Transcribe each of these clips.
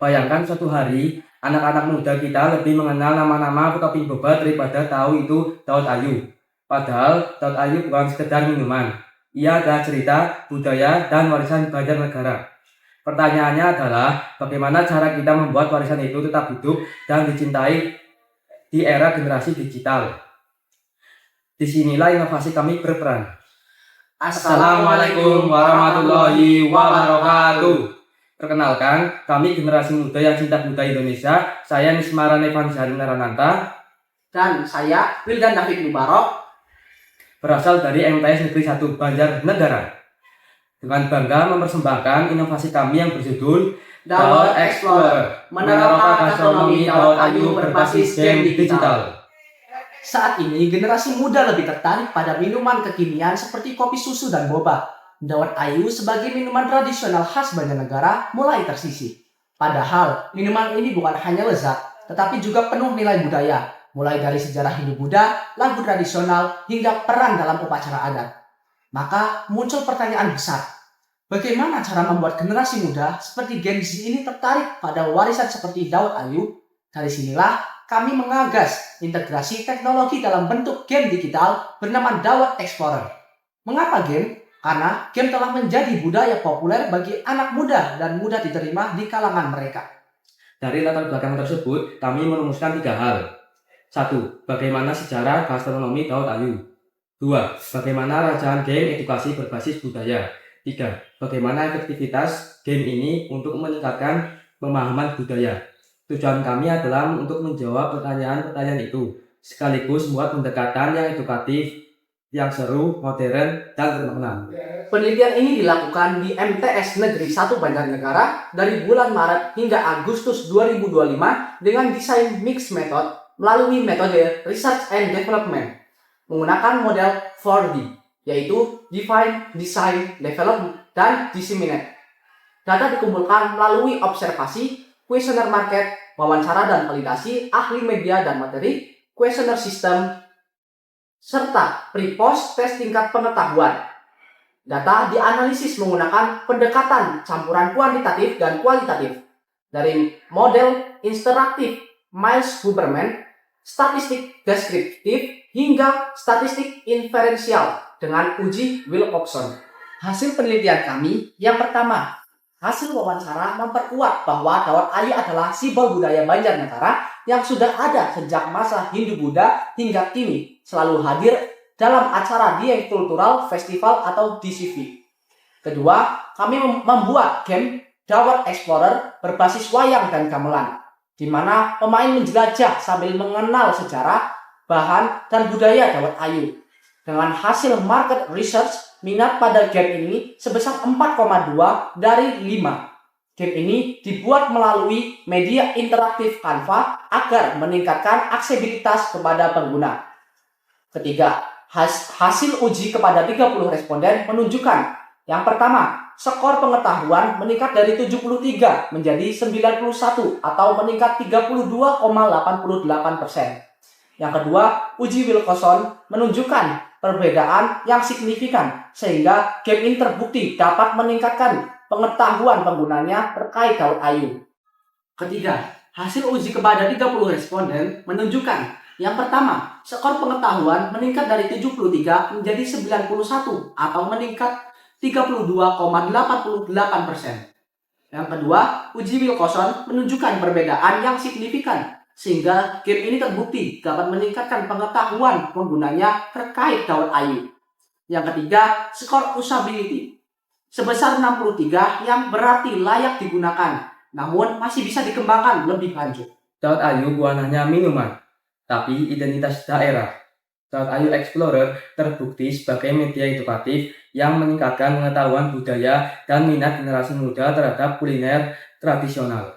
Bayangkan suatu hari, anak-anak muda kita lebih mengenal nama-nama topping boba daripada tahu itu Dawet Ayu. Padahal Dawet Ayu bukan sekedar minuman. Ia adalah cerita, budaya, dan warisan Banjarnegara. Pertanyaannya adalah, bagaimana cara kita membuat warisan itu tetap hidup dan dicintai di era generasi digital? Disinilah inovasi kami berperan. Assalamualaikum warahmatullahi wabarakatuh. Perkenalkan, kami generasi muda yang cinta budaya Indonesia. Saya Nismara Nevansyari Narananta. Dan saya Wildan David Mubarok. Berasal dari MTS Negeri 1 Banjarnegara. Dengan bangga mempersembahkan inovasi kami yang berjudul Dawet Explorer, menerapkan gastronomi Dawet Ayu berbasis game digital. Saat ini generasi muda lebih tertarik pada minuman kekinian seperti kopi susu dan boba. Dawet Ayu sebagai minuman tradisional khas Banjarnegara mulai tersisih. Padahal minuman ini bukan hanya lezat, tetapi juga penuh nilai budaya. Mulai dari sejarah Hindu-Buddha, lagu tradisional, hingga peran dalam upacara adat. Maka muncul pertanyaan besar. Bagaimana cara membuat generasi muda seperti Gen Z ini tertarik pada warisan seperti Dawet Ayu? Dari sinilah kami mengagas integrasi teknologi dalam bentuk game digital bernama Dawet Explorer. Mengapa game? Karena game telah menjadi budaya populer bagi anak muda dan mudah diterima di kalangan mereka. Dari latar belakang tersebut, kami merumuskan 3 hal. 1. Bagaimana sejarah gastronomi Dawet Ayu. 2. Bagaimana rajaan game edukasi berbasis budaya. 3. Bagaimana efektivitas game ini untuk meningkatkan pemahaman budaya. Tujuan kami adalah untuk menjawab pertanyaan-pertanyaan itu, sekaligus membuat pendekatan yang edukatif, yang seru, modern, dan bermakna. Penelitian ini dilakukan di MTS Negeri 1 Banjarnegara dari bulan Maret hingga Agustus 2025 dengan desain mixed method melalui metode Research and Development menggunakan model 4D, yaitu Define, Design, Develop, dan Disseminate. Data dikumpulkan melalui observasi, kuesioner market, wawancara dan validasi, ahli media dan materi, kuesioner sistem, serta pre-post tes tingkat pengetahuan. Data dianalisis menggunakan pendekatan campuran kuantitatif dan kualitatif dari model interaktif Miles Huberman, statistik deskriptif, hingga statistik inferensial dengan uji Wilcoxon. Hasil penelitian kami yang pertama, hasil wawancara memperkuat bahwa Dawet Ayu adalah simbol budaya Banjarnegara yang sudah ada sejak masa Hindu-Buddha hingga kini selalu hadir dalam acara Dieng Kultural Festival atau DCV. Kedua, kami membuat game Dawet Explorer berbasis wayang dan gamelan, di mana pemain menjelajah sambil mengenal sejarah, bahan, dan budaya Dawet Ayu. Dengan hasil market research, minat pada game ini sebesar 4,2 dari 5. Game ini dibuat melalui media interaktif Canva agar meningkatkan aksesibilitas kepada pengguna. Ketiga, hasil uji kepada 30 responden menunjukkan yang pertama, skor pengetahuan meningkat dari 73 menjadi 91 atau meningkat 32,88%. Yang kedua, uji Wilcoxon menunjukkan perbedaan yang signifikan sehingga game ini terbukti dapat meningkatkan pengetahuan penggunanya terkait Dawet Ayu. Ketiga, hasil uji kepada 30 responden menunjukkan yang pertama, skor pengetahuan meningkat dari 73 menjadi 91 atau meningkat 32,88%. Yang kedua, uji Wilcoxon menunjukkan perbedaan yang signifikan sehingga game ini terbukti dapat meningkatkan pengetahuan penggunanya terkait Dawet Ayu. Yang ketiga, skor usability sebesar 63 yang berarti layak digunakan, namun masih bisa dikembangkan lebih lanjut. Dawet Ayu bukan hanya minuman, tapi identitas daerah. Dawet Ayu Explorer terbukti sebagai media edukatif yang meningkatkan pengetahuan budaya dan minat generasi muda terhadap kuliner tradisional.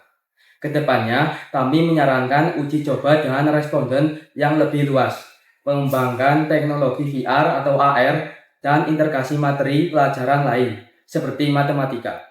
Kedepannya, kami menyarankan uji coba dengan responden yang lebih luas, mengembangkan teknologi VR atau AR, dan integrasi materi pelajaran lain, seperti matematika.